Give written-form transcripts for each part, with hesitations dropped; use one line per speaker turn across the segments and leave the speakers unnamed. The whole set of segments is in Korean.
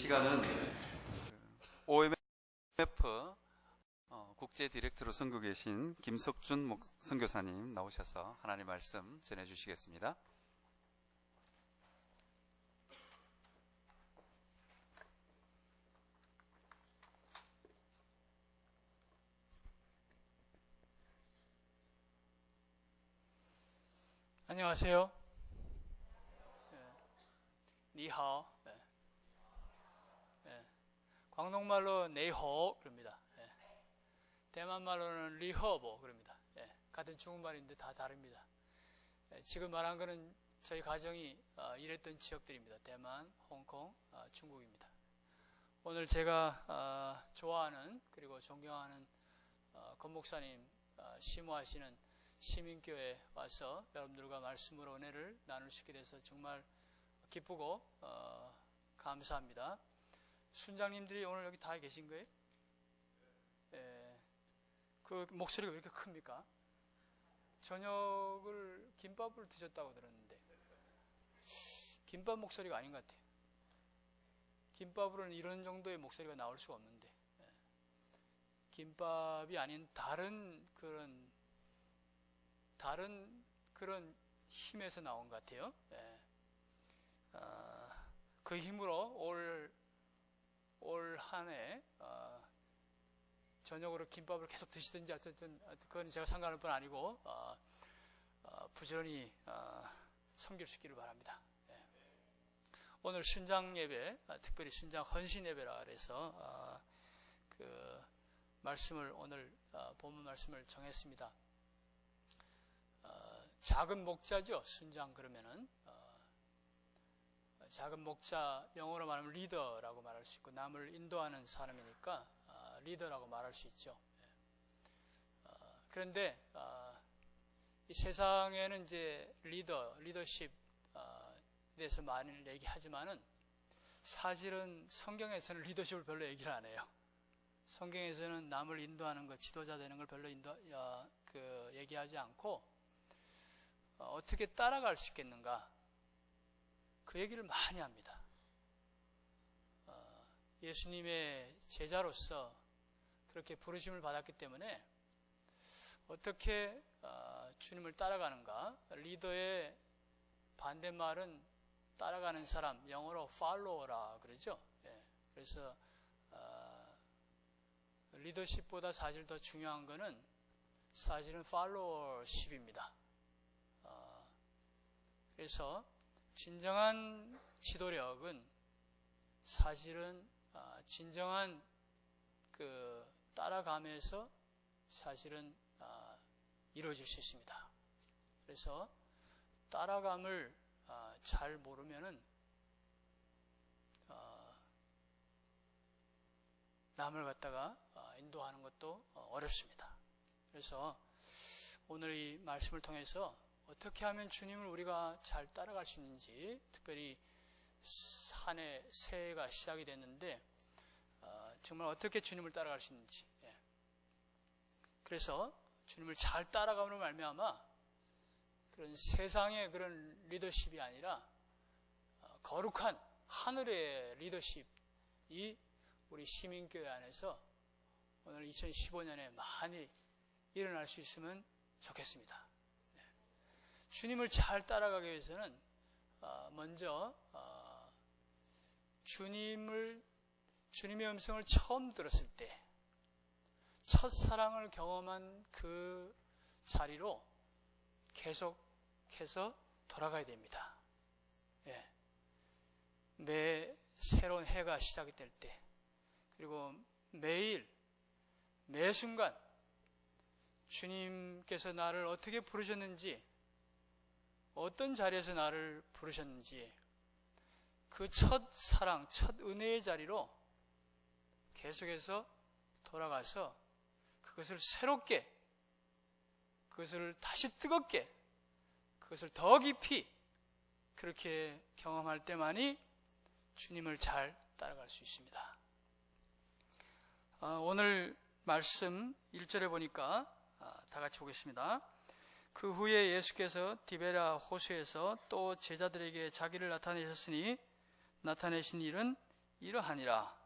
시간은 OMF 국제 디렉터로 선고 계신 김석준 선교사님 나오셔서 하나님 말씀 전해주시겠습니다.
안녕하세요. 니하오. 광동말로 네이호 그럽니다. 대만말로는 리허보 그럽니다. 같은 중국말인데 다 다릅니다. 지금 말한 거는 저희 가정이 일했던 지역들입니다. 대만, 홍콩, 중국입니다. 오늘 제가 좋아하는 그리고 존경하는 권 목사님 심호하시는 시민교회에 와서 여러분들과 말씀으로 은혜를 나눌 수 있게 돼서 정말 기쁘고 감사합니다. 순장님들이 오늘 여기 다 계신 거예요? 그 목소리가 왜 이렇게 큽니까? 저녁을 김밥을 드셨다고 들었는데 김밥 목소리가 아닌 것 같아요. 김밥으로는 이런 정도의 목소리가 나올 수가 없는데 김밥이 아닌 다른 그런 힘에서 나온 것 같아요. 그 힘으로 올 한 해 저녁으로 김밥을 계속 드시든지 어쨌든 그건 제가 상관할 건 아니고 부지런히 섬길 수 있기를 바랍니다. 오늘 순장 예배, 특별히 순장 헌신 예배라 그래서 그 말씀을 오늘 본문 말씀을 정했습니다. 작은 목자죠. 순장 그러면은 작은 목자, 영어로 말하면 리더라고 말할 수 있고 남을 인도하는 사람이니까 리더라고 말할 수 있죠. 그런데 이 세상에는 이제 리더십에 대해서 많이 얘기하지만은 사실은 성경에서는 리더십을 별로 얘기를 안 해요. 성경에서는 남을 인도하는 것, 지도자 되는 걸 별로 얘기하지 않고 어떻게 따라갈 수 있겠는가? 그 얘기를 많이 합니다. 예수님의 제자로서 그렇게 부르심을 받았기 때문에 어떻게 주님을 따라가는가? 리더의 반대말은 따라가는 사람, 영어로 follow라 그러죠. 그래서 리더십보다 사실 더 중요한 거는 사실은 followership입니다. 그래서 진정한 지도력은 사실은 진정한 그 따라가면서 사실은 이루어질 수 있습니다. 그래서 따라감을 잘 모르면은 남을 갖다가 인도하는 것도 어렵습니다. 그래서 오늘 이 말씀을 통해서 어떻게 하면 주님을 우리가 잘 따라갈 수 있는지, 특별히 한 해 새해가 시작이 됐는데 정말 어떻게 주님을 따라갈 수 있는지, 그래서 주님을 잘 따라가므로 말미암아 그런 세상의 그런 리더십이 아니라 거룩한 하늘의 리더십이 우리 시민교회 안에서 오늘 2015년에 많이 일어날 수 있으면 좋겠습니다. 주님을 잘 따라가기 위해서는 먼저 주님의 음성을 처음 들었을 때 첫사랑을 경험한 그 자리로 계속해서 돌아가야 됩니다. 매 새로운 해가 시작이 될 때, 그리고 매일 매 순간 주님께서 나를 어떻게 부르셨는지, 어떤 자리에서 나를 부르셨는지 그 첫 사랑, 첫 은혜의 자리로 계속해서 돌아가서 그것을 새롭게, 그것을 다시 뜨겁게, 그것을 더 깊이 그렇게 경험할 때만이 주님을 잘 따라갈 수 있습니다. 오늘 말씀 1절에 보니까 다 같이 보겠습니다. 그 후에 예수께서 디베랴 호수에서 또 제자들에게 자기를 나타내신 일은 이러하니라.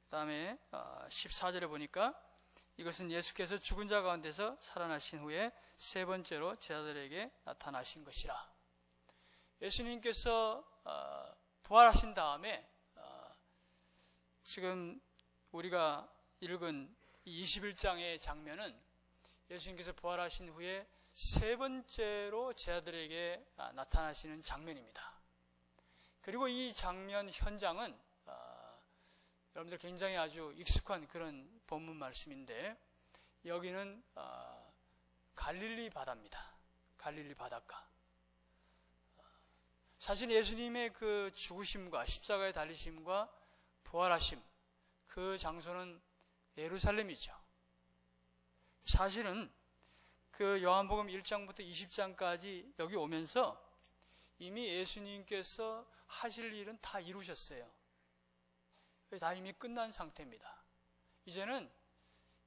그 다음에 14절에 보니까 이것은 예수께서 죽은 자 가운데서 살아나신 후에 세 번째로 제자들에게 나타나신 것이라. 예수님께서 부활하신 다음에 지금 우리가 읽은 이 21장의 장면은 예수님께서 부활하신 후에 세 번째로 제자들에게 나타나시는 장면입니다. 그리고 이 장면 현장은 여러분들 굉장히 아주 익숙한 그런 본문 말씀인데, 여기는 갈릴리 바다입니다. 갈릴리 바닷가. 사실 예수님의 그 죽으심과 십자가에 달리심과 부활하심, 그 장소는 예루살렘이죠. 사실은 그 요한복음 1장부터 20장까지 여기 오면서 이미 예수님께서 하실 일은 다 이루셨어요. 다 이미 끝난 상태입니다. 이제는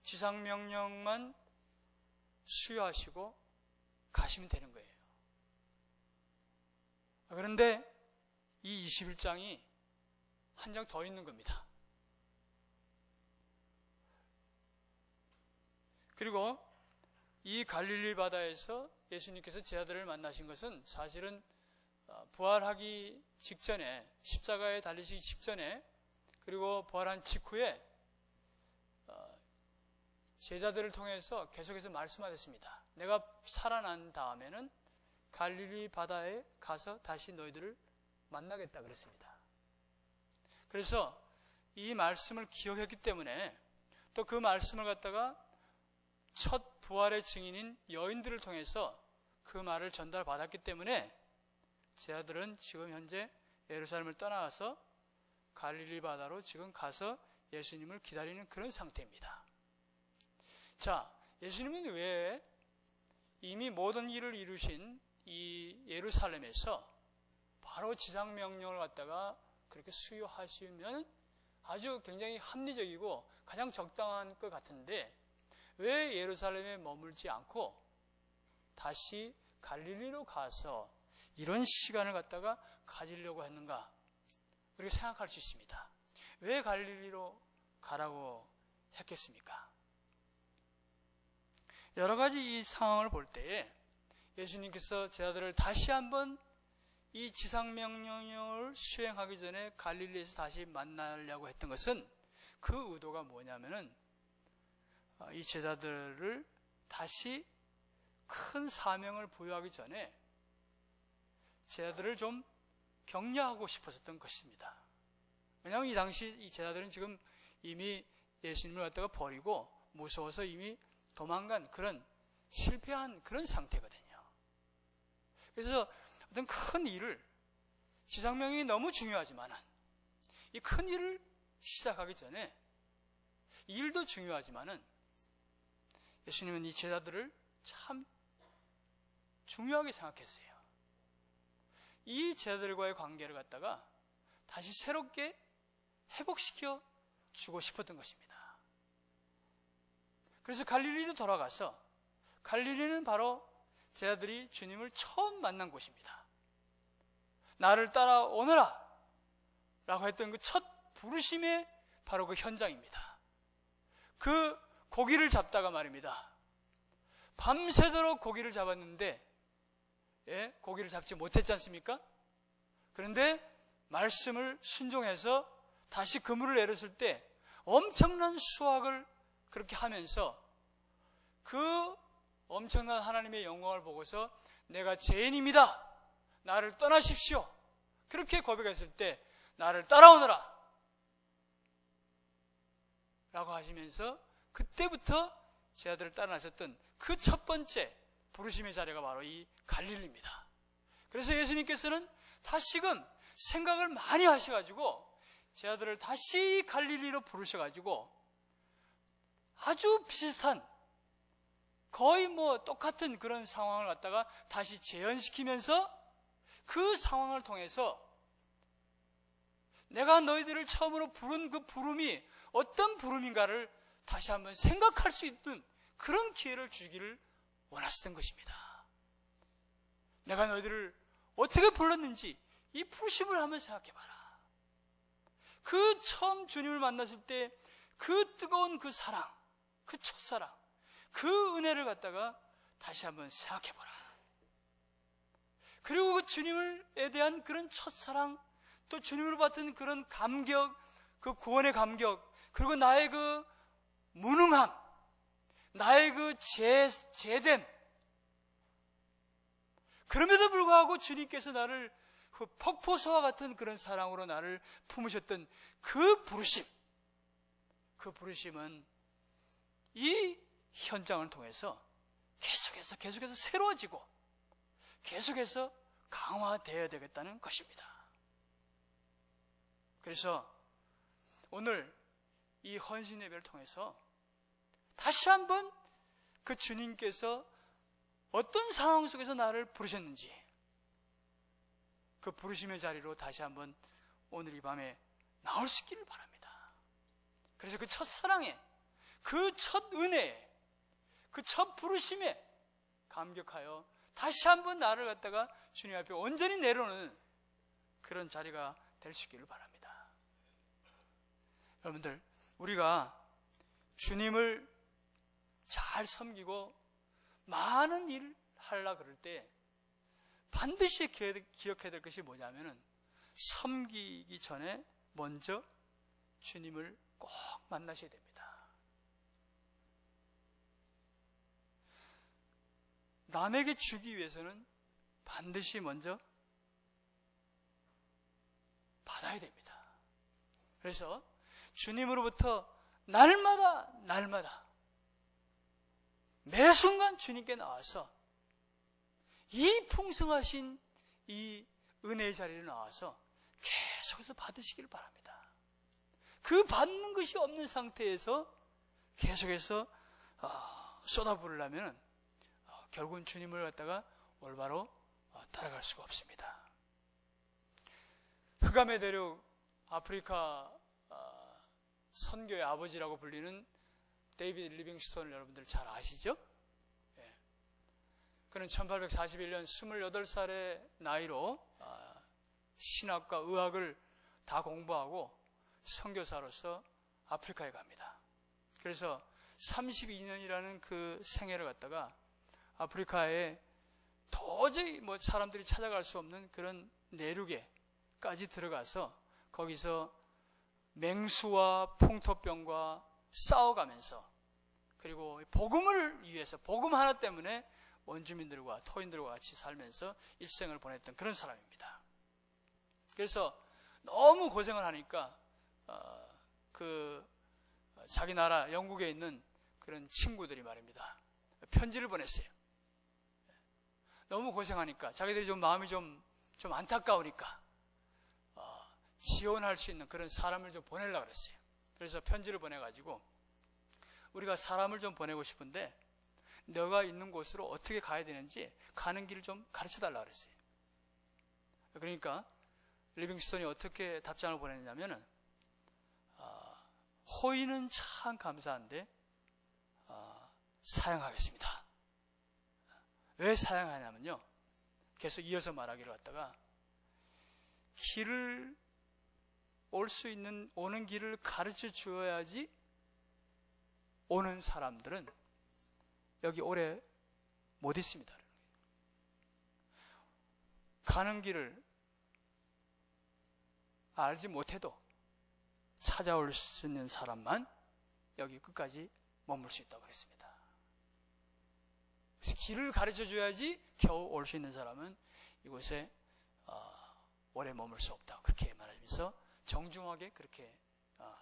지상명령만 수여하시고 가시면 되는 거예요. 그런데 이 21장이 한 장 더 있는 겁니다. 그리고 이 갈릴리 바다에서 예수님께서 제자들을 만나신 것은 사실은 부활하기 직전에, 십자가에 달리시기 직전에, 그리고 부활한 직후에 제자들을 통해서 계속해서 말씀하셨습니다. 내가 살아난 다음에는 갈릴리 바다에 가서 다시 너희들을 만나겠다 그랬습니다. 그래서 이 말씀을 기억했기 때문에 또 그 말씀을 갖다가 첫 부활의 증인인 여인들을 통해서 그 말을 전달받았기 때문에 제자들은 지금 현재 예루살렘을 떠나서 갈릴리 바다로 지금 가서 예수님을 기다리는 그런 상태입니다. 자, 예수님은 왜 이미 모든 일을 이루신 이 예루살렘에서 바로 지상명령을 갖다가 그렇게 수요하시면 아주 굉장히 합리적이고 가장 적당한 것 같은데, 왜 예루살렘에 머물지 않고 다시 갈릴리로 가서 이런 시간을 갖다가 가지려고 했는가? 우리가 생각할 수 있습니다. 왜 갈릴리로 가라고 했겠습니까? 여러 가지 이 상황을 볼 때에 예수님께서 제자들을 다시 한번 이 지상명령을 수행하기 전에 갈릴리에서 다시 만나려고 했던 것은, 그 의도가 뭐냐면은 이 제자들을 다시 큰 사명을 부여하기 전에 제자들을 좀 격려하고 싶었던 것입니다. 왜냐하면 이 당시 이 제자들은 지금 이미 예수님을 갖다가 버리고 무서워서 이미 도망간 그런 실패한 그런 상태거든요. 그래서 어떤 큰 일을, 지상명령이 너무 중요하지만 이 큰 일을 시작하기 전에 이 일도 중요하지만은 예수님은 이 제자들을 참 중요하게 생각했어요. 이 제자들과의 관계를 갖다가 다시 새롭게 회복시켜 주고 싶었던 것입니다. 그래서 갈릴리로 돌아가서, 갈릴리는 바로 제자들이 주님을 처음 만난 곳입니다. 나를 따라오너라 라고 했던 그 첫 부르심의 바로 그 현장입니다. 그 고기를 잡다가 말입니다. 밤새도록 고기를 잡았는데 고기를 잡지 못했지 않습니까? 그런데 말씀을 순종해서 다시 그물을 내렸을 때 엄청난 수확을 그렇게 하면서 그 엄청난 하나님의 영광을 보고서 내가 죄인입니다, 나를 떠나십시오, 그렇게 고백했을 때 나를 따라오너라 라고 하시면서 그때부터 제자들을 따라 나섰던 그 첫 번째 부르심의 자리가 바로 이 갈릴리입니다. 그래서 예수님께서는 다시금 생각을 많이 하셔가지고 제자들을 다시 갈릴리로 부르셔가지고 아주 비슷한, 거의 똑같은 그런 상황을 갖다가 다시 재현시키면서 그 상황을 통해서 내가 너희들을 처음으로 부른 그 부름이 어떤 부름인가를 다시 한번 생각할 수 있는 그런 기회를 주기를 원하셨던 것입니다. 내가 너희들을 어떻게 불렀는지 이 부르심을 한번 생각해봐라. 그 처음 주님을 만났을 때 그 뜨거운 그 사랑, 그 첫사랑, 그 은혜를 갖다가 다시 한번 생각해보라. 그리고 그 주님에 대한 그런 첫사랑, 또 주님으로 받은 그런 감격, 그 구원의 감격, 그리고 나의 그 무능함, 나의 그 제됨, 그럼에도 불구하고 주님께서 나를 그 폭포수와 같은 그런 사랑으로 나를 품으셨던 그 부르심, 그 부르심은 이 현장을 통해서 계속해서 새로워지고 계속해서 강화되어야 되겠다는 것입니다. 그래서 오늘 이 헌신 예배를 통해서 다시 한번 그 주님께서 어떤 상황 속에서 나를 부르셨는지 그 부르심의 자리로 다시 한번 오늘 이 밤에 나올 수 있기를 바랍니다. 그래서 그 첫사랑에, 그 첫 은혜에, 그 첫 부르심에 감격하여 다시 한번 나를 갖다가 주님 앞에 온전히 내려놓는 그런 자리가 될 수 있기를 바랍니다. 여러분들, 우리가 주님을 잘 섬기고 많은 일을 하려고 그럴 때 반드시 기억해야 될 것이 뭐냐면은 섬기기 전에 먼저 주님을 꼭 만나셔야 됩니다. 남에게 주기 위해서는 반드시 먼저 받아야 됩니다. 그래서 주님으로부터 날마다 매 순간 주님께 나와서 이 풍성하신 이 은혜의 자리에 나와서 계속해서 받으시길 바랍니다. 그 받는 것이 없는 상태에서 계속해서 쏟아부으려면 결국은 주님을 갖다가 올바로 따라갈 수가 없습니다. 흑암의 대륙 아프리카 선교의 아버지라고 불리는 데이비드 리빙스톤을 여러분들 잘 아시죠? 예. 그는 1841년 28살의 나이로 신학과 의학을 다 공부하고 선교사로서 아프리카에 갑니다. 그래서 32년이라는 그 생애를 갖다가 아프리카에 도저히 사람들이 찾아갈 수 없는 그런 내륙에까지 들어가서 거기서 맹수와 풍토병과 싸워가면서 그리고 복음을 위해서 복음 하나 때문에 원주민들과 토인들과 같이 살면서 일생을 보냈던 그런 사람입니다. 그래서 너무 고생을 하니까 자기 나라 영국에 있는 그런 친구들이 말입니다. 편지를 보냈어요. 너무 고생하니까 자기들이 좀 마음이 좀 안타까우니까 지원할 수 있는 그런 사람을 좀 보내려고 그랬어요. 그래서 편지를 보내가지고 우리가 사람을 좀 보내고 싶은데 너가 있는 곳으로 어떻게 가야 되는지 가는 길을 좀 가르쳐 달라고 그랬어요. 그러니까 리빙스톤이 어떻게 답장을 보냈냐면은 호의는 참 감사한데 사양하겠습니다. 왜 사양하냐면요, 계속 이어서 말하기를 갖다가 길을 올 수 있는 오는 길을 가르쳐 주어야지 오는 사람들은 여기 오래 못 있습니다. 가는 길을 알지 못해도 찾아올 수 있는 사람만 여기 끝까지 머물 수 있다고 그랬습니다. 그래서 길을 가르쳐 줘야지 겨우 올 수 있는 사람은 이곳에 오래 머물 수 없다. 그렇게 말하면서 정중하게 그렇게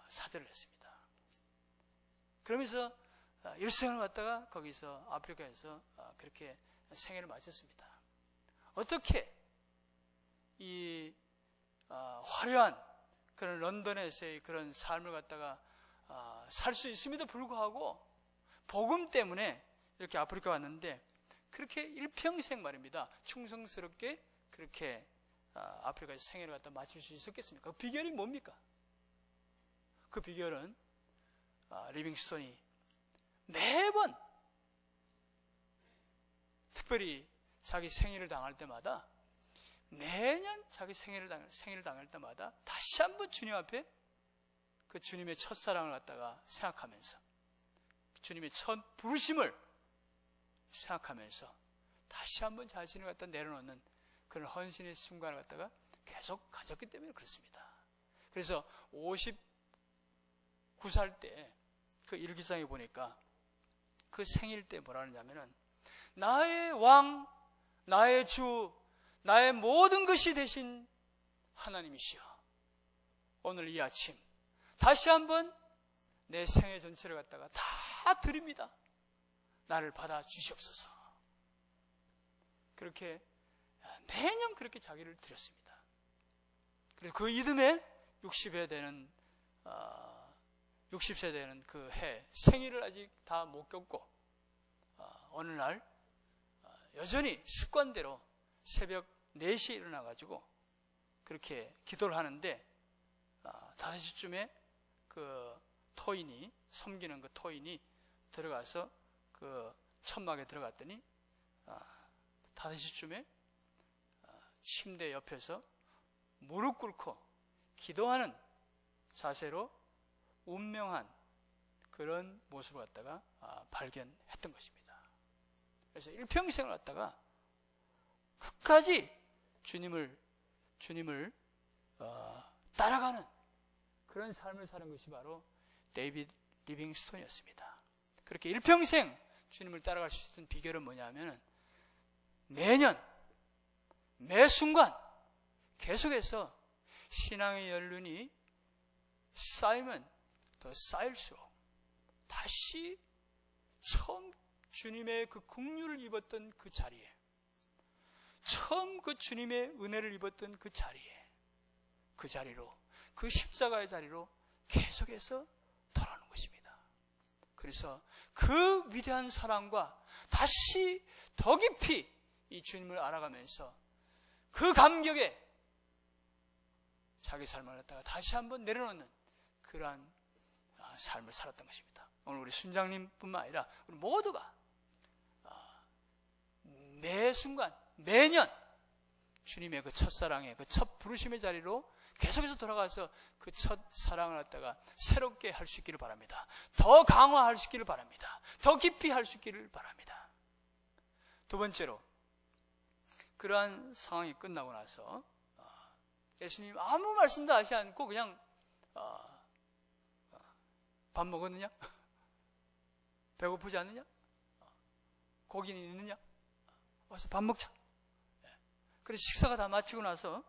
사죄를 했습니다. 그러면서 일생을 갖다가 거기서 아프리카에서 그렇게 생애를 마쳤습니다. 어떻게 이 화려한 그런 런던에서의 그런 삶을 갖다가 살 수 있음에도 불구하고 복음 때문에 이렇게 아프리카 왔는데 그렇게 일평생 말입니다. 충성스럽게 그렇게 아프리카에서 생애를 갖다 마칠 수 있었겠습니까? 그 비결이 뭡니까? 그 비결은 리빙스톤이 매번 특별히 자기 생일을 당할 때마다 매년 자기 생일을 당할 때마다 다시 한번 주님 앞에 그 주님의 첫사랑을 갖다가 생각하면서 주님의 첫 부르심을 생각하면서 다시 한번 자신을 갖다 내려놓는 그런 헌신의 순간을 갖다가 계속 가졌기 때문에 그렇습니다. 그래서 59살 때 그 일기장에 보니까 그 생일 때 뭐라 하냐면은 나의 왕, 나의 주, 나의 모든 것이 되신 하나님이시여, 오늘 이 아침 다시 한번 내 생애 전체를 갖다가 다 드립니다. 나를 받아 주시옵소서. 그렇게 매년 그렇게 자기를 드렸습니다. 그래서 그 이듬해 60세 되는 그 해 생일을 아직 다 못 겪고 어느 날 여전히 습관대로 새벽 4시에 일어나가지고 그렇게 기도를 하는데 5시쯤에 그 토인이, 섬기는 그 토인이 들어가서 그 천막에 들어갔더니 5시쯤에 침대 옆에서 무릎 꿇고 기도하는 자세로 운명한 그런 모습을 갖다가 발견했던 것입니다. 그래서 일평생을 갖다가 끝까지 주님을 따라가는 그런 삶을 사는 것이 바로 데이비드 리빙스톤이었습니다. 그렇게 일평생 주님을 따라갈 수 있었던 비결은 뭐냐면 매년 매 순간 계속해서 신앙의 연륜이 쌓이면 더 쌓일수록 다시 처음 주님의 그 긍휼을 입었던 그 자리에, 처음 그 주님의 은혜를 입었던 그 자리에, 그 자리로, 그 십자가의 자리로 계속해서 돌아오는 것입니다. 그래서 그 위대한 사랑과 다시 더 깊이 이 주님을 알아가면서 그 감격에 자기 삶을 갖다가 다시 한번 내려놓는 그러한 삶을 살았던 것입니다. 오늘 우리 순장님뿐만 아니라 우리 모두가 매 순간 매년 주님의 그 첫사랑의 그 첫 부르심의 자리로 계속해서 돌아가서 그 첫 사랑을 갖다가 새롭게 할 수 있기를 바랍니다. 더 강화할 수 있기를 바랍니다. 더 깊이 할 수 있기를 바랍니다. 두 번째로, 그러한 상황이 끝나고 나서 예수님 아무 말씀도 하지 않고 그냥 밥 먹었느냐? 배고프지 않느냐? 고기는 있느냐? 와서 밥 먹자. 그래서 식사가 다 마치고 나서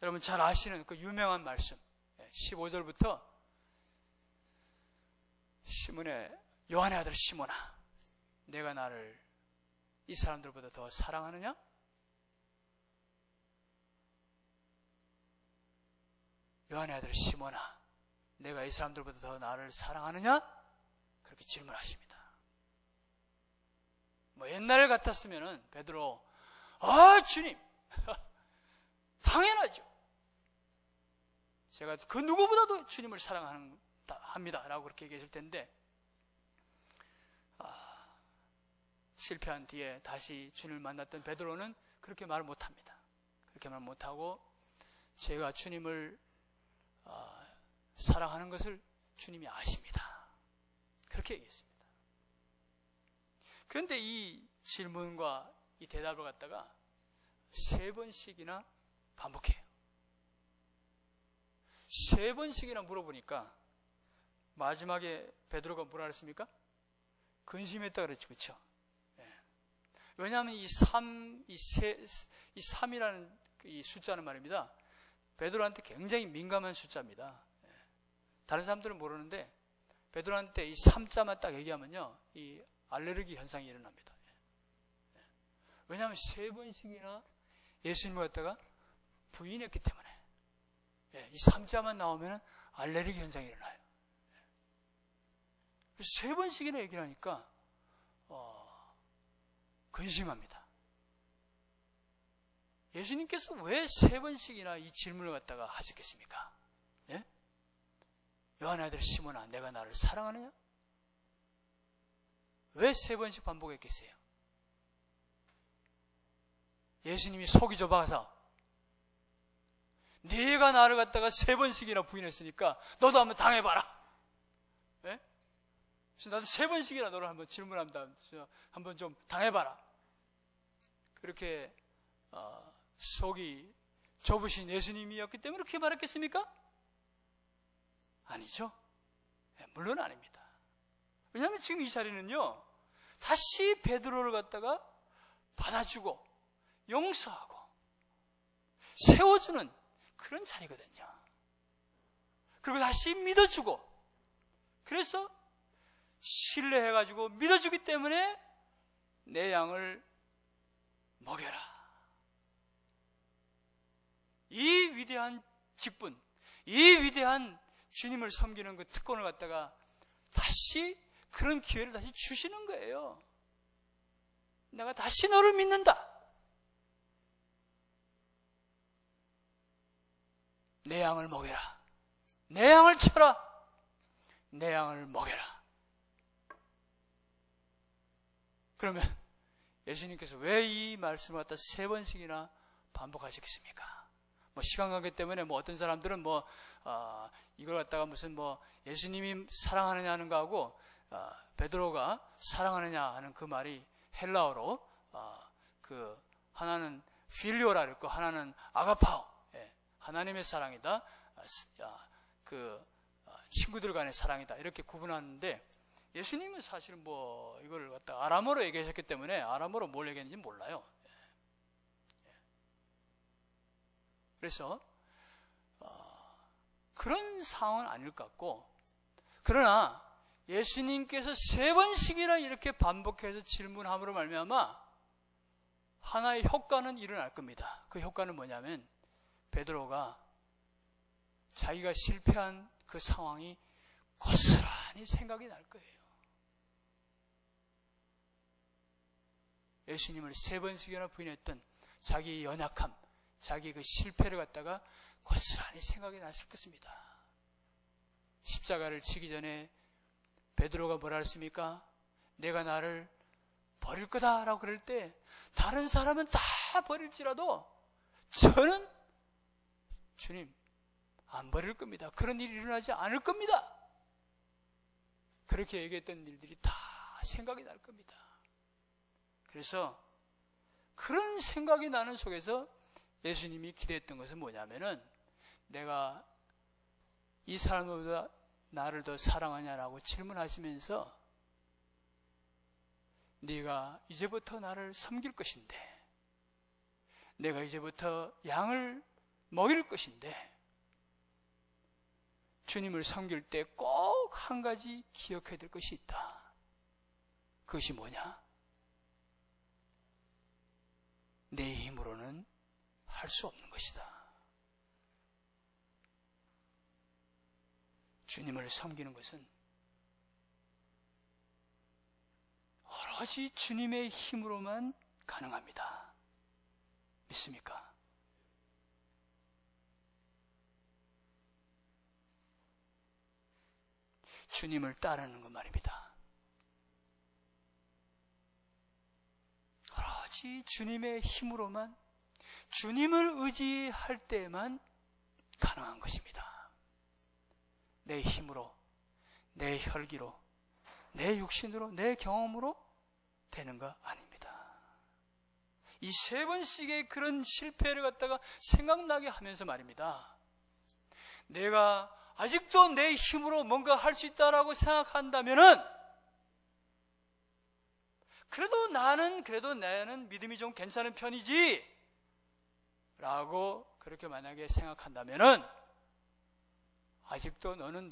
여러분 잘 아시는 그 유명한 말씀 15절부터 시몬의, 요한의 아들 시몬아, 내가 나를 이 사람들보다 더 사랑하느냐? 요한의 아들 시몬아, 내가 이 사람들보다 더 나를 사랑하느냐? 그렇게 질문하십니다. 뭐 옛날 같았으면은 베드로, 주님, 당연하죠. 제가 그 누구보다도 주님을 사랑합니다 라고 그렇게 얘기했을 텐데, 실패한 뒤에 다시 주님을 만났던 베드로는 그렇게 말을 못합니다. 그렇게 말 못하고 제가 주님을 사랑하는 것을 주님이 아십니다. 그렇게 얘기했습니다. 그런데 이 질문과 이 대답을 갖다가 3번씩이나 반복해요. 3번씩이나 물어보니까 마지막에 베드로가 뭐라 그랬습니까? 근심했다 그랬죠. 그렇죠? 왜냐하면 이 3이라는 이 숫자는 말입니다, 베드로한테 굉장히 민감한 숫자입니다. 다른 사람들은 모르는데 베드로한테 이 3자만 딱 얘기하면요, 이 알레르기 현상이 일어납니다. 왜냐하면 3번씩이나 예수님을 갖다가 부인했기 때문에 이 3자만 나오면 알레르기 현상이 일어나요. 3번씩이나 얘기를 하니까 근심합니다. 예수님께서 왜 3번씩이나 이 질문을 갖다가 하셨겠습니까? 예? 요한의 아들 시몬아, 내가 나를 사랑하느냐? 왜 3번씩 반복했겠어요? 예수님이 속이 좁아서 네가 나를 갖다가 3번씩이나 부인했으니까 너도 한번 당해봐라. 예? 그래서 나도 3번씩이나 너를 한번 질문합니다. 한번 좀 당해봐라. 그렇게 속이 좁으신 예수님이었기 때문에 그렇게 말했겠습니까? 아니죠. 물론 아닙니다. 왜냐하면 지금 이 자리는요, 다시 베드로를 갖다가 받아주고 용서하고 세워주는 그런 자리거든요. 그리고 다시 믿어주고, 그래서 신뢰해가지고 믿어주기 때문에 내 양을 먹여라. 이 위대한 기쁨, 이 위대한 주님을 섬기는 그 특권을 갖다가 다시 그런 기회를 다시 주시는 거예요. 내가 다시 너를 믿는다. 내 양을 먹여라. 내 양을 쳐라. 내 양을 먹여라. 그러면 예수님께서 왜 이 말씀을 갖다 3번씩이나 반복하시겠습니까? 시간 관계 때문에 어떤 사람들은 이걸 갖다가 무슨 예수님이 사랑하느냐 하는 거하고 베드로가 사랑하느냐 하는 그 말이 헬라어로 그 하나는 필리오라 그랬고 하나는 아가파오, 하나님의 사랑이다, 그 친구들 간의 사랑이다, 이렇게 구분하는데, 예수님은 사실 이걸 갖다가 아람어로 얘기하셨기 때문에 아람어로 뭘 얘기했는지 몰라요. 그래서 그런 상황은 아닐 것 같고, 그러나 예수님께서 3번씩이나 이렇게 반복해서 질문함으로 말미암아 하나의 효과는 일어날 겁니다. 그 효과는 뭐냐면 베드로가 자기가 실패한 그 상황이 고스란히 생각이 날 거예요. 예수님을 3번씩이나 부인했던 자기의 연약함, 자기 그 실패를 갖다가 고스란히 생각이 났을 것입니다. 십자가를 치기 전에 베드로가 뭐라 했습니까? 내가 나를 버릴 거다라고 그럴 때 다른 사람은 다 버릴지라도 저는 주님 안 버릴 겁니다. 그런 일이 일어나지 않을 겁니다. 그렇게 얘기했던 일들이 다 생각이 날 겁니다. 그래서 그런 생각이 나는 속에서 예수님이 기대했던 것은 뭐냐면은, 내가 이 사람보다 나를 더 사랑하냐라고 질문하시면서 네가 이제부터 나를 섬길 것인데, 내가 이제부터 양을 먹일 것인데, 주님을 섬길 때 꼭 한 가지 기억해야 될 것이 있다. 그것이 뭐냐? 내 힘으로는 할 수 없는 것이다. 주님을 섬기는 것은 오로지 주님의 힘으로만 가능합니다. 믿습니까? 주님을 따르는 것 말입니다. 오로지 주님의 힘으로만, 주님을 의지할 때만 가능한 것입니다. 내 힘으로, 내 혈기로, 내 육신으로, 내 경험으로 되는 거 아닙니다. 이 3번씩의 그런 실패를 갖다가 생각나게 하면서 말입니다. 내가 아직도 내 힘으로 뭔가 할 수 있다라고 생각한다면은, 그래도 나는 믿음이 좀 괜찮은 편이지 라고 그렇게 만약에 생각한다면은, 아직도 너는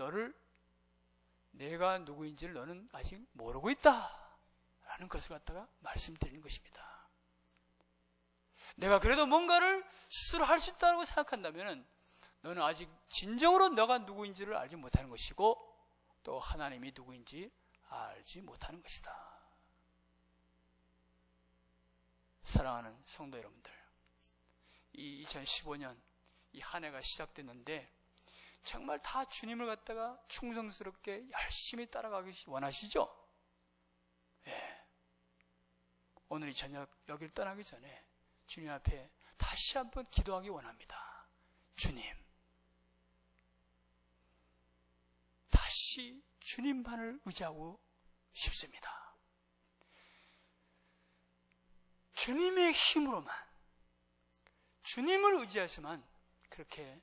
내가 누구인지를 너는 아직 모르고 있다 라는 것을 갖다가 말씀드리는 것입니다. 내가 그래도 뭔가를 스스로 할 수 있다고 생각한다면은 너는 아직 진정으로 너가 누구인지를 알지 못하는 것이고, 또 하나님이 누구인지 알지 못하는 것이다. 사랑하는 성도 여러분들, 이 2015년 이 한 해가 시작됐는데 정말 다 주님을 갖다가 충성스럽게 열심히 따라가기 원하시죠? 예. 오늘 이 저녁 여길 떠나기 전에 주님 앞에 다시 한번 기도하기 원합니다. 주님. 다시 주님만을 의지하고 싶습니다. 주님의 힘으로만, 주님을 의지해서만 그렇게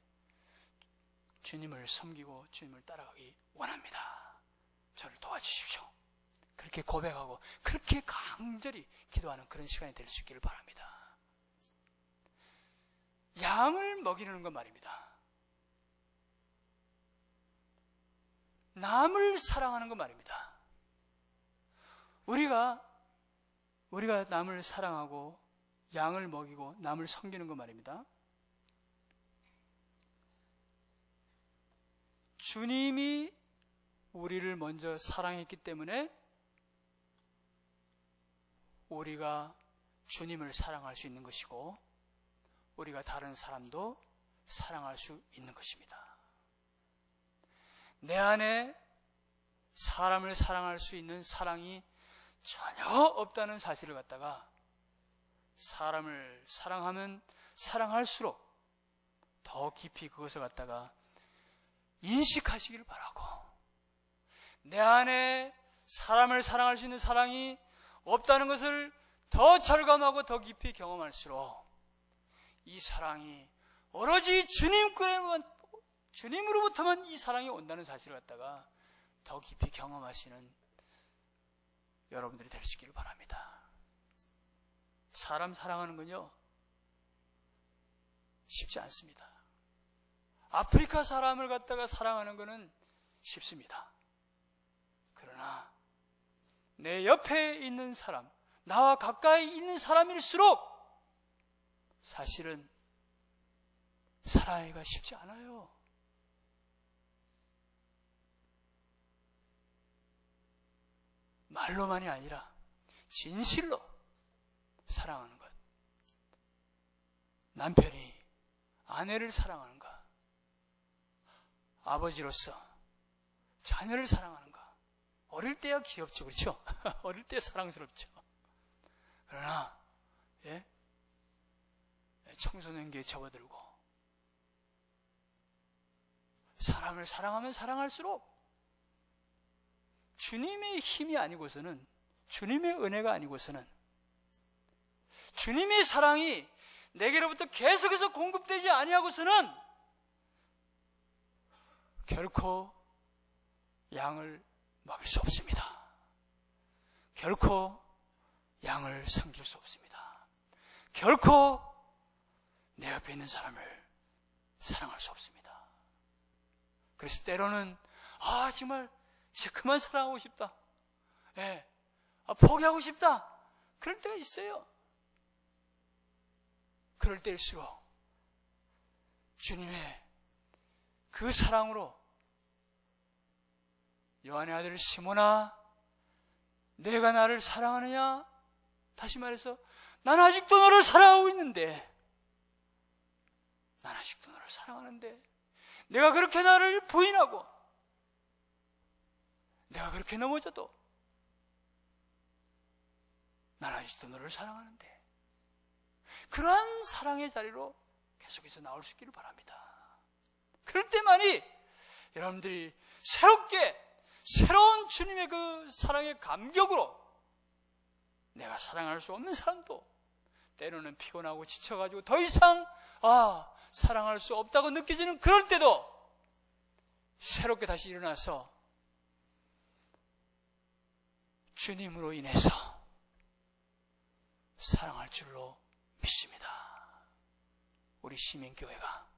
주님을 섬기고 주님을 따라가기 원합니다. 저를 도와주십시오. 그렇게 고백하고 그렇게 간절히 기도하는 그런 시간이 될 수 있기를 바랍니다. 양을 먹이는 것 말입니다. 남을 사랑하는 것 말입니다. 우리가 남을 사랑하고 양을 먹이고 남을 섬기는 것 말입니다. 주님이 우리를 먼저 사랑했기 때문에 우리가 주님을 사랑할 수 있는 것이고 우리가 다른 사람도 사랑할 수 있는 것입니다. 내 안에 사람을 사랑할 수 있는 사랑이 전혀 없다는 사실을 갖다가 사람을 사랑하면 사랑할수록 더 깊이 그것을 갖다가 인식하시기를 바라고, 내 안에 사람을 사랑할 수 있는 사랑이 없다는 것을 더 절감하고 더 깊이 경험할수록 이 사랑이 오로지 주님으로부터만 이 사랑이 온다는 사실을 갖다가 더 깊이 경험하시는 여러분들이 될 수 있기를 바랍니다. 사람 사랑하는 건요, 쉽지 않습니다. 아프리카 사람을 갖다가 사랑하는 것은 쉽습니다. 그러나 내 옆에 있는 사람, 나와 가까이 있는 사람일수록 사실은 사랑하기가 쉽지 않아요. 말로만이 아니라 진실로 사랑하는 것. 남편이 아내를 사랑하는 것, 아버지로서 자녀를 사랑하는 것. 어릴 때야 귀엽죠, 그렇죠? 어릴 때 사랑스럽죠. 그러나 청소년기에 접어들고 사람을 사랑하면 사랑할수록 주님의 힘이 아니고서는, 주님의 은혜가 아니고서는, 주님의 사랑이 내게로부터 계속해서 공급되지 아니하고서는 결코 양을 먹일 수 없습니다. 결코 양을 섬길 수 없습니다. 결코 내 옆에 있는 사람을 사랑할 수 없습니다. 그래서 때로는 정말 이제 그만 사랑하고 싶다. 포기하고 싶다. 그럴 때가 있어요. 그럴 때일수록 주님의 그 사랑으로 요한의 아들 시몬아, 내가 나를 사랑하느냐? 다시 말해서 난 아직도 너를 사랑하고 있는데, 난 아직도 너를 사랑하는데, 내가 그렇게 나를 부인하고 내가 그렇게 넘어져도 난 아직도 너를 사랑하는데, 그러한 사랑의 자리로 계속해서 나올 수 있기를 바랍니다. 그럴 때만이 여러분들이 새로운 주님의 그 사랑의 감격으로 내가 사랑할 수 없는 사람도 때로는 피곤하고 지쳐가지고 더 이상 사랑할 수 없다고 느껴지는 그럴 때도 새롭게 다시 일어나서 주님으로 인해서 사랑할 줄로 믿습니다. 우리 시민교회가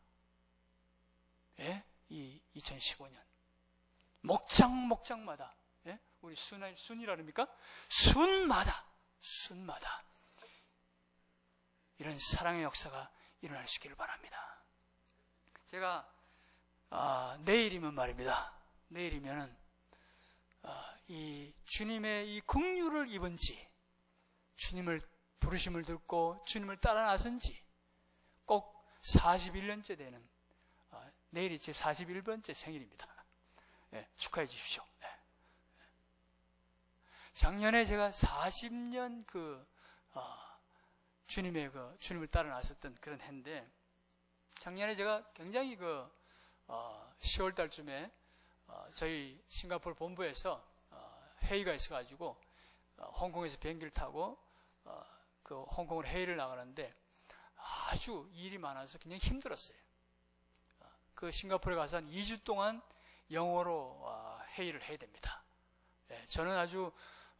이 2015년 목장마다 우리 순이라 합니까? 순마다 이런 사랑의 역사가 일어날 수 있기를 바랍니다. 제가 내일이면 말입니다. 내일이면은 이 주님의 이 긍휼을 입은 지, 주님을 부르심을 듣고 주님을 따라 나선 지 꼭 41년째 되는 내일이 제 41번째 생일입니다. 축하해 주십시오. 작년에 제가 40년 주님을 따라 나섰던 그런 해인데, 작년에 제가 굉장히 10월 달쯤에 저희 싱가포르 본부에서 회의가 있어가지고 홍콩에서 비행기를 타고 그 홍콩으로 회의를 나가는데 아주 일이 많아서 굉장히 힘들었어요. 그 싱가포르에 가서 한 2주 동안 영어로 회의를 해야 됩니다. 예, 저는 아주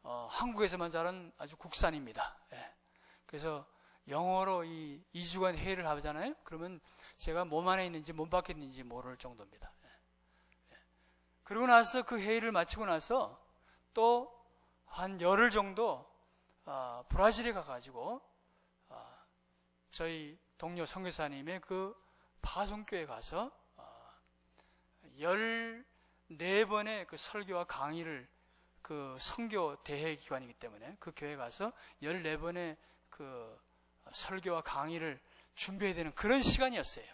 한국에서만 자란 아주 국산입니다. 예, 그래서 영어로 이 2주간 회의를 하잖아요. 그러면 제가 몸 안에 있는지 몸 밖에 있는지 모를 정도입니다. 예, 예. 그러고 나서 그 회의를 마치고 나서 또 한 열흘 정도 브라질에 가가지고 저희 동료 선교사님의 그 파송교회 가서 14번의 그 설교와 강의를, 그 선교 대회 기관이기 때문에 그 교회 가서 14번의 그 설교와 강의를 준비해야 되는 그런 시간이었어요.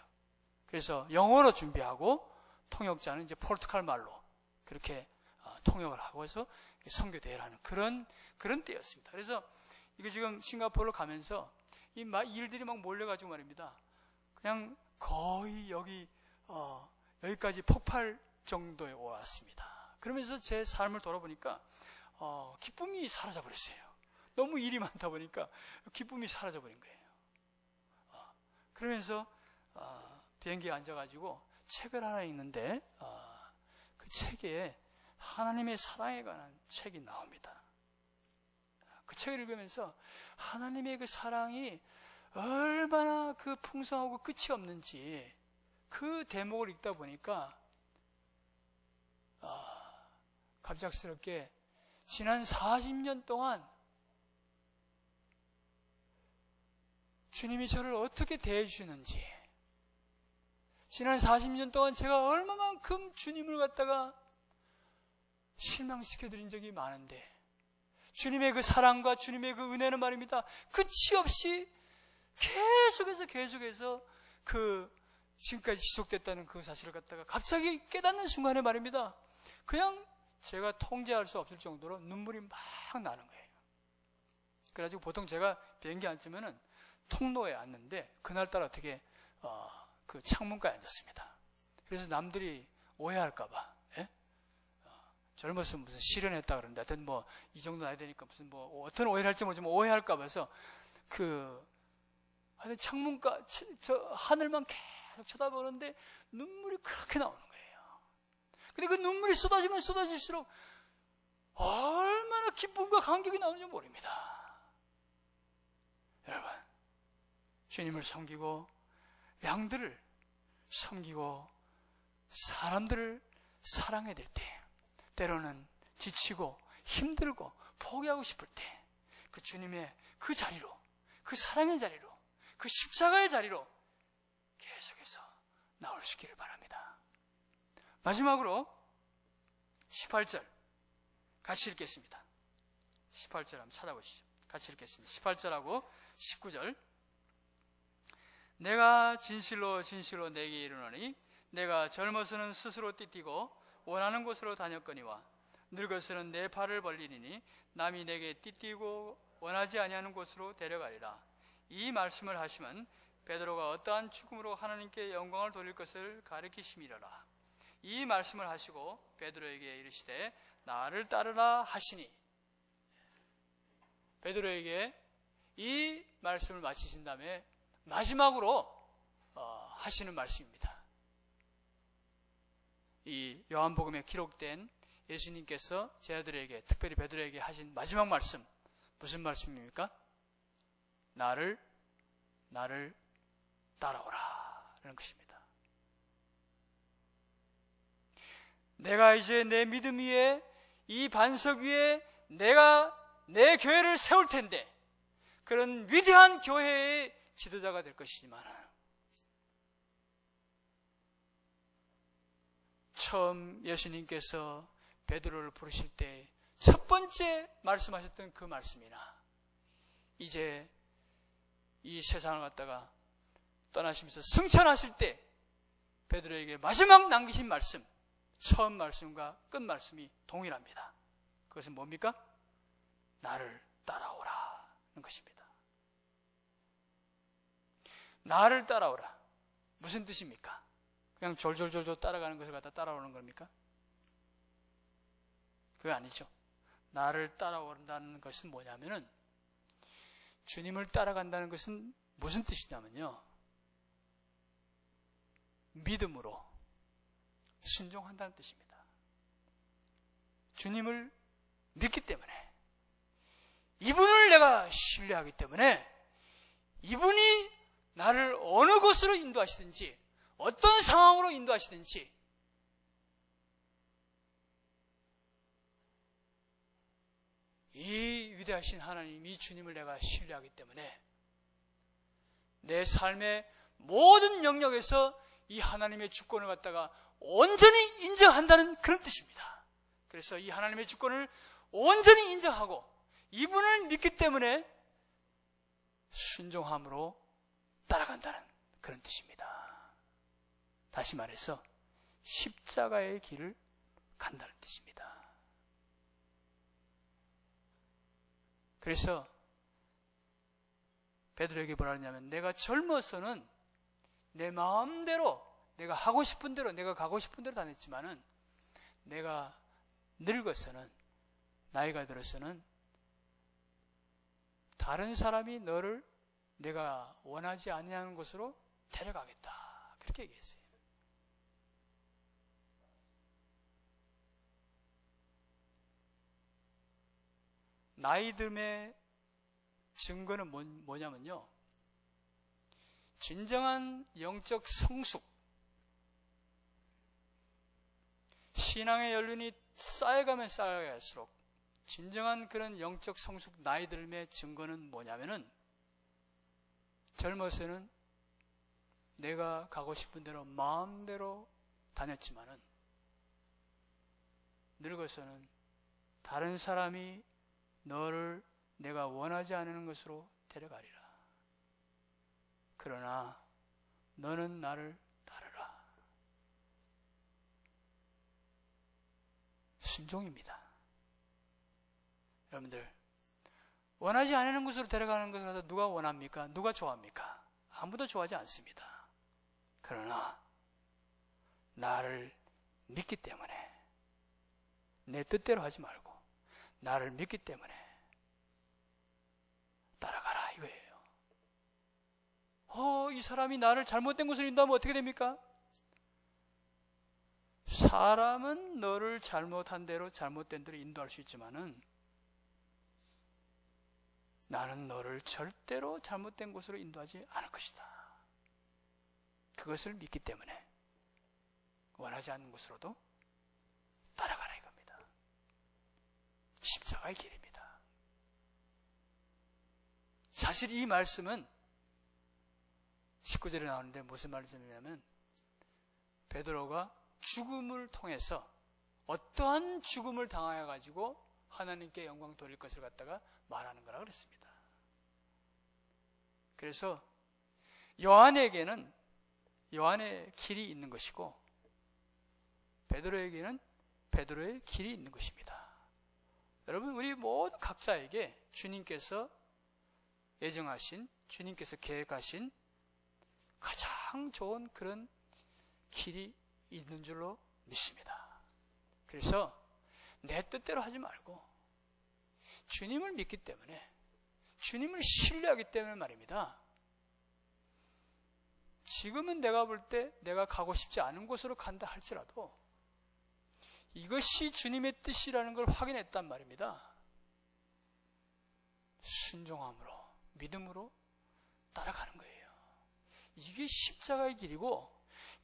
그래서 영어로 준비하고 통역자는 이제 포르투갈 말로 그렇게 통역을 하고 해서 선교 대회를 하는 그런 때였습니다. 그래서 이거 지금 싱가포르로 가면서 이 일들이 막 몰려가지고 말입니다. 그냥 거의 여기까지 폭발 정도에 왔습니다. 그러면서 제 삶을 돌아보니까 기쁨이 사라져 버렸어요. 너무 일이 많다 보니까 기쁨이 사라져 버린 거예요. 그러면서 비행기에 앉아가지고 책을 하나 읽는데 그 책에 하나님의 사랑에 관한 책이 나옵니다. 그 책을 읽으면서 하나님의 그 사랑이 얼마나 그 풍성하고 끝이 없는지 그 대목을 읽다 보니까 갑작스럽게 지난 40년 동안 주님이 저를 어떻게 대해 주시는지, 지난 40년 동안 제가 얼마만큼 주님을 갖다가 실망시켜드린 적이 많은데 주님의 그 사랑과 주님의 그 은혜는 말입니다, 끝이 없이 계속해서 그 지금까지 지속됐다는 그 사실을 갖다가 갑자기 깨닫는 순간에 말입니다, 그냥 제가 통제할 수 없을 정도로 눈물이 막 나는 거예요. 그래가지고 보통 제가 비행기 앉으면은 통로에 앉는데 그날따라 어떻게 그 창문가에 앉았습니다. 그래서 남들이 오해할까봐, 예? 젊었으면 무슨 실현했다 그러는데 하여튼 뭐 이 정도 나야 되니까 무슨 뭐 어떤 오해를 할지 모르지만 오해할까봐 해서 하여튼 창문가 저 하늘만 계속 쳐다보는데 눈물이 그렇게 나오는 거예요. 근데 그 눈물이 쏟아지면 쏟아질수록 얼마나 기쁨과 감격이 나오는지 모릅니다. 여러분, 주님을 섬기고 양들을 섬기고 사람들을 사랑해야 될 때, 때로는 지치고 힘들고 포기하고 싶을 때 그 주님의 그 자리로, 그 사랑의 자리로, 그 십자가의 자리로 계속해서 나올 수 있기를 바랍니다. 마지막으로 18절 같이 읽겠습니다. 18절 한번 찾아보시죠. 같이 읽겠습니다. 18절하고 19절. 내가 진실로 진실로 내게 이르노니 내가 젊어서는 스스로 띠띠고 원하는 곳으로 다녔거니와 늙어서는 내 발을 벌리니 남이 내게 띠띠고 원하지 아니하는 곳으로 데려가리라. 이 말씀을 하시면 베드로가 어떠한 죽음으로 하나님께 영광을 돌릴 것을 가리키심이로라. 이 말씀을 하시고 베드로에게 이르시되 나를 따르라 하시니, 베드로에게 이 말씀을 마치신 다음에 마지막으로 하시는 말씀입니다. 이 요한복음에 기록된 예수님께서 제 아들에게, 특별히 베드로에게 하신 마지막 말씀, 무슨 말씀입니까? 나를 따라오라 라는 것입니다. 내가 이제 내 믿음 위에, 이 반석 위에 내가 내 교회를 세울 텐데, 그런 위대한 교회의 지도자가 될 것이지만, 처음 예수님께서 베드로를 부르실 때 첫 번째 말씀하셨던 그 말씀이나, 이제 이 세상을 갖다가 떠나시면서 승천하실 때 베드로에게 마지막 남기신 말씀, 처음 말씀과 끝 말씀이 동일합니다. 그것은 뭡니까? 나를 따라오라 는 것입니다. 나를 따라오라. 무슨 뜻입니까? 그냥 졸졸졸졸 따라가는 것을 갖다 따라오는 겁니까? 그게 아니죠. 나를 따라온다는 것은 뭐냐면은, 주님을 따라간다는 것은 무슨 뜻이냐면요, 믿음으로 순종한다는 뜻입니다. 주님을 믿기 때문에, 이분을 내가 신뢰하기 때문에, 이분이 나를 어느 곳으로 인도하시든지, 어떤 상황으로 인도하시든지, 이 위대하신 하나님, 이 주님을 내가 신뢰하기 때문에 내 삶의 모든 영역에서 이 하나님의 주권을 갖다가 온전히 인정한다는 그런 뜻입니다. 그래서 이 하나님의 주권을 온전히 인정하고 이분을 믿기 때문에 순종함으로 따라간다는 그런 뜻입니다. 다시 말해서 십자가의 길을 간다는 뜻입니다. 그래서 베드로에게 뭐라 하냐면, 내가 젊어서는 내 마음대로, 내가 하고 싶은 대로, 내가 가고 싶은 대로 다녔지만은, 내가 늙어서는, 나이가 들어서는 다른 사람이 너를 내가 원하지 아니하는 곳으로 데려가겠다, 그렇게 얘기했어요. 나이듦의 증거는 뭐냐면요, 진정한 영적 성숙, 신앙의 연륜이 쌓여가면 쌓여갈수록 진정한 그런 영적 성숙, 나이듦의 증거는 뭐냐면은, 젊어서는 내가 가고 싶은 대로 마음대로 다녔지만은, 늙어서는 다른 사람이 너를 내가 원하지 않는 것으로 데려가리라. 그러나 너는 나를 따르라. 순종입니다. 여러분들, 원하지 않는 곳으로 데려가는 것을 누가 원합니까? 누가 좋아합니까? 아무도 좋아하지 않습니다. 그러나 나를 믿기 때문에, 내 뜻대로 하지 말고 나를 믿기 때문에 따라가라, 이거예요. 이 사람이 나를 잘못된 곳으로 인도하면 어떻게 됩니까? 사람은 너를 잘못한 대로, 잘못된 대로 인도할 수 있지만은 나는 너를 절대로 잘못된 곳으로 인도하지 않을 것이다. 그것을 믿기 때문에 원하지 않는 곳으로도 따라가라, 이겁니다. 십자가의 길입니다. 사실 이 말씀은 19절에 나오는데 무슨 말씀이냐면, 베드로가 죽음을 통해서 어떠한 죽음을 당하여 가지고 하나님께 영광 돌릴 것을 갖다가 말하는 거라 그랬습니다. 그래서 요한에게는 요한의 길이 있는 것이고, 베드로에게는 베드로의 길이 있는 것입니다. 여러분, 우리 모두 각자에게 주님께서 예정하신, 주님께서 계획하신 가장 좋은 그런 길이 있는 줄로 믿습니다. 그래서 내 뜻대로 하지 말고 주님을 믿기 때문에, 주님을 신뢰하기 때문에 말입니다. 지금은 내가 볼 때 내가 가고 싶지 않은 곳으로 간다 할지라도 이것이 주님의 뜻이라는 걸 확인했단 말입니다. 순종함으로, 믿음으로 따라가는 거예요. 이게 십자가의 길이고,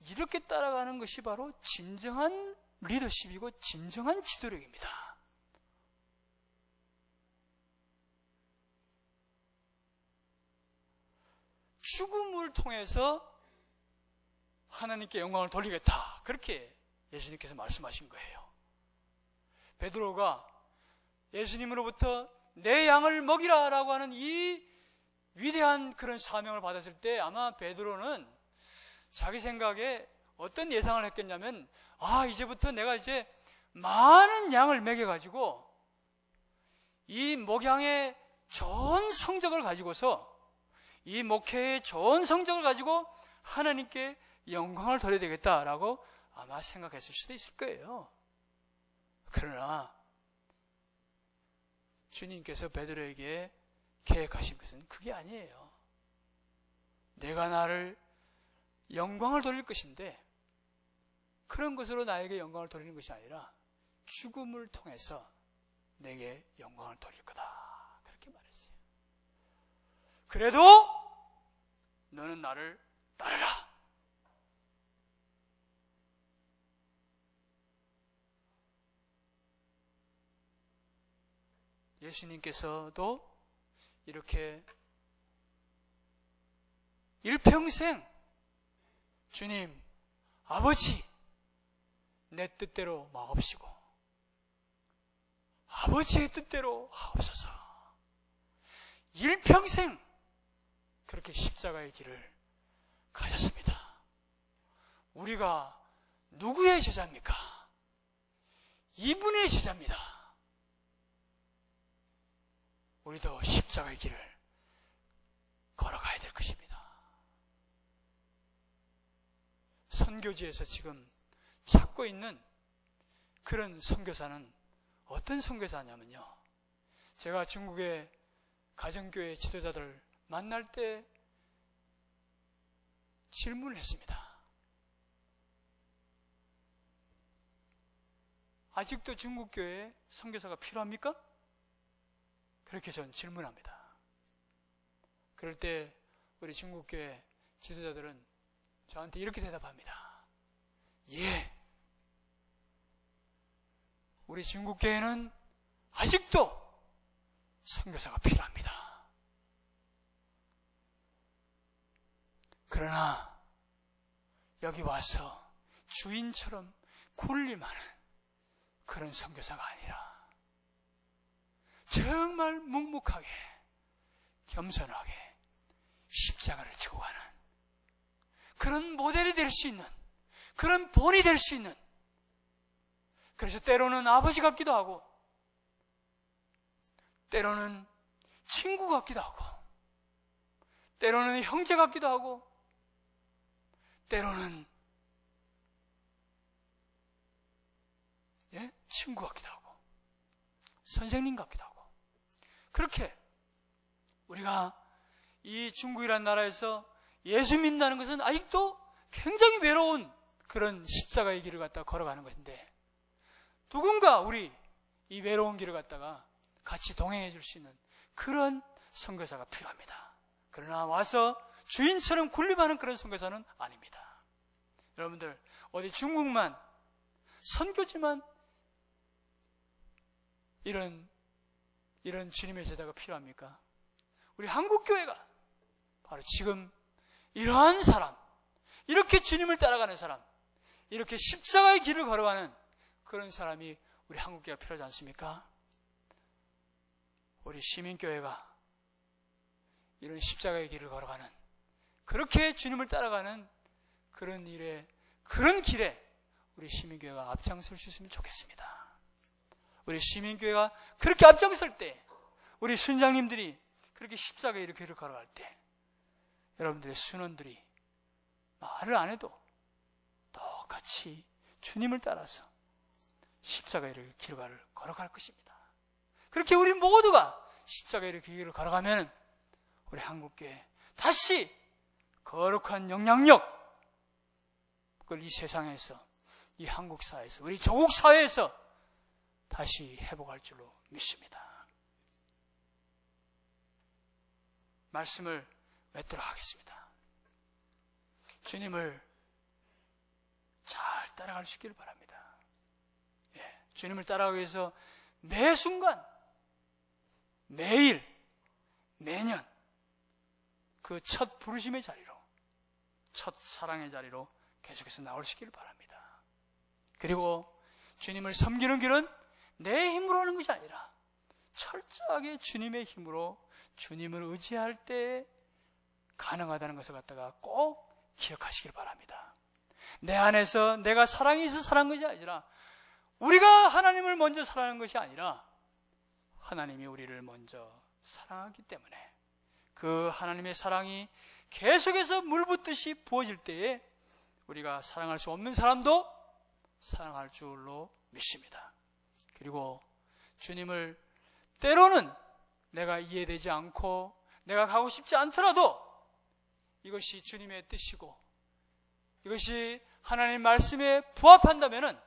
이렇게 따라가는 것이 바로 진정한 리더십이고 진정한 지도력입니다. 죽음을 통해서 하나님께 영광을 돌리겠다, 그렇게 예수님께서 말씀하신 거예요. 베드로가 예수님으로부터 내 양을 먹이라 라고 하는 이 위대한 그런 사명을 받았을 때 아마 베드로는 자기 생각에 어떤 예상을 했겠냐면, 이제부터 내가 이제 많은 양을 먹여가지고 이 목양의 좋은 성적을 가지고서, 이 목회의 좋은 성적을 가지고 하나님께 영광을 돌려야 되겠다라고 아마 생각했을 수도 있을 거예요. 그러나 주님께서 베드로에게 계획하신 것은 그게 아니에요. 내가 나를 영광을 돌릴 것인데 그런 것으로 나에게 영광을 돌리는 것이 아니라 죽음을 통해서 내게 영광을 돌릴 거다. 그렇게 말했어요. 그래도 너는 나를 따르라. 예수님께서도 이렇게 일평생 주님, 아버지, 내 뜻대로 마옵시고 아버지의 뜻대로 하옵소서. 일평생 그렇게 십자가의 길을 가셨습니다. 우리가 누구의 제자입니까? 이분의 제자입니다. 우리도 십자가의 길을 걸어가야 될 것입니다. 선교지에서 지금 찾고 있는 그런 선교사는 어떤 선교사냐면요, 제가 중국의 가정교회 지도자들 만날 때 질문을 했습니다. 아직도 중국교회에 선교사가 필요합니까? 그렇게 저는 질문합니다. 그럴 때 우리 중국교회 지도자들은 저한테 이렇게 대답합니다. 예, 우리 중국교회는 아직도 선교사가 필요합니다. 그러나 여기 와서 주인처럼 군림하는 그런 선교사가 아니라 정말 묵묵하게 겸손하게 십자가를 지고 가는 그런 모델이 될 수 있는, 그런 본이 될 수 있는, 그래서 때로는 아버지 같기도 하고 때로는 친구 같기도 하고 때로는 형제 같기도 하고 때로는 친구 같기도 하고 선생님 같기도 하고, 그렇게 우리가 이 중국이라는 나라에서 예수 믿는다는 것은 아직도 굉장히 외로운 그런 십자가의 길을 갖다가 걸어가는 것인데, 누군가 우리 이 외로운 길을 갖다가 같이 동행해 줄 수 있는 그런 선교사가 필요합니다. 그러나 와서 주인처럼 군림하는 그런 선교사는 아닙니다. 여러분들, 어디 중국만 선교지만 이런 주님의 제자가 필요합니까? 우리 한국교회가 바로 지금 이러한 사람, 이렇게 주님을 따라가는 사람, 이렇게 십자가의 길을 걸어가는 그런 사람이 우리 한국교회가 필요하지 않습니까? 우리 시민교회가 이런 십자가의 길을 걸어가는, 그렇게 주님을 따라가는 그런 일에, 그런 길에 우리 시민교회가 앞장설 수 있으면 좋겠습니다. 우리 시민교회가 그렇게 앞장설 때, 우리 순장님들이 그렇게 십자가의 길을 걸어갈 때, 여러분들의 순원들이 말을 안 해도 똑같이 주님을 따라서 십자가의 길을 걸어갈 것입니다. 그렇게 우리 모두가 십자가의 길을 걸어가면 우리 한국교회 다시 거룩한 영향력, 그걸 이 세상에서, 이 한국 사회에서, 우리 조국 사회에서 다시 회복할 줄로 믿습니다. 말씀을 맺도록 하겠습니다. 주님을 잘 따라갈 수 있기를 바랍니다. 주님을 따라가기 위해서 매 순간, 매일, 매년 그 첫 부르심의 자리로, 첫 사랑의 자리로 계속해서 나올 수 있기를 바랍니다. 그리고 주님을 섬기는 길은 내 힘으로 하는 것이 아니라 철저하게 주님의 힘으로, 주님을 의지할 때 가능하다는 것을 갖다가 꼭 기억하시길 바랍니다. 내 안에서 내가 사랑이 있어 사랑한 것이 아니라, 우리가 하나님을 먼저 사랑하는 것이 아니라 하나님이 우리를 먼저 사랑하기 때문에 그 하나님의 사랑이 계속해서 물 붓듯이 부어질 때에 우리가 사랑할 수 없는 사람도 사랑할 줄로 믿습니다. 그리고 주님을 때로는 내가 이해되지 않고 내가 가고 싶지 않더라도 이것이 주님의 뜻이고 이것이 하나님 말씀에 부합한다면은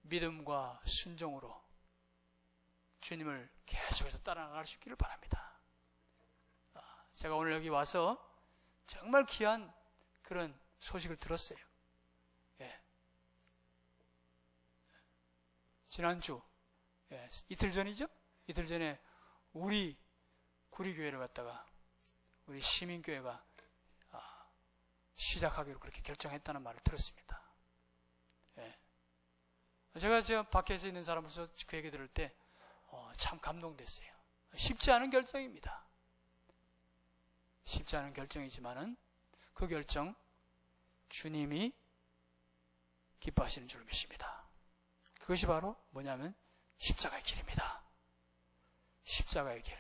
믿음과 순종으로 주님을 계속해서 따라나갈 수 있기를 바랍니다. 제가 오늘 여기 와서 정말 귀한 그런 소식을 들었어요. 예. 지난주, 이틀 전이죠? 이틀 전에 우리 구리교회를 갔다가 우리 시민교회가 시작하기로 그렇게 결정했다는 말을 들었습니다. 예. 제가 밖에서 있는 사람으로서 그 얘기 들을 때 참 감동됐어요. 쉽지 않은 결정입니다. 쉽지 않은 결정이지만은 그 결정 주님이 기뻐하시는 줄 믿습니다. 그것이 바로 뭐냐면 십자가의 길입니다. 십자가의 길.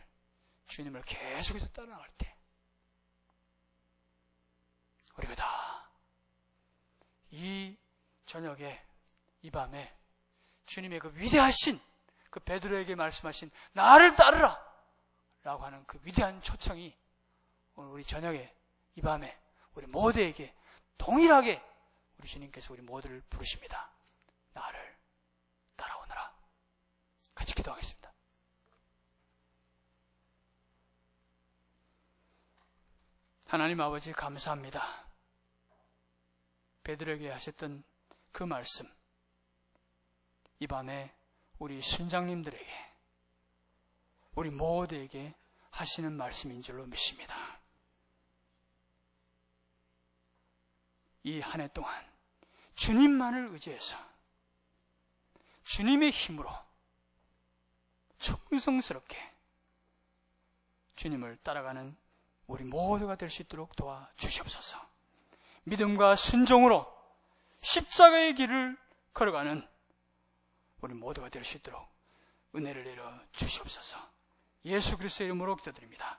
주님을 계속해서 따라나갈 때 우리가 다 이 저녁에 이 밤에 주님의 그 위대하신 그 베드로에게 말씀하신 나를 따르라 라고 하는 그 위대한 초청이 오늘 우리 저녁에 이 밤에 우리 모두에게 동일하게 우리 주님께서 우리 모두를 부르십니다. 나를 따라오너라. 같이 기도하겠습니다. 하나님 아버지 감사합니다. 베드로에게 하셨던 그 말씀 이 밤에 우리 순장님들에게 우리 모두에게 하시는 말씀인 줄로 믿습니다. 이 한 해 동안 주님만을 의지해서 주님의 힘으로 충성스럽게 주님을 따라가는 우리 모두가 될 수 있도록 도와주시옵소서. 믿음과 순종으로 십자가의 길을 걸어가는 우리 모두가 될 수 있도록 은혜를 내려 주시옵소서. 예수 그리스도의 이름으로 기도드립니다.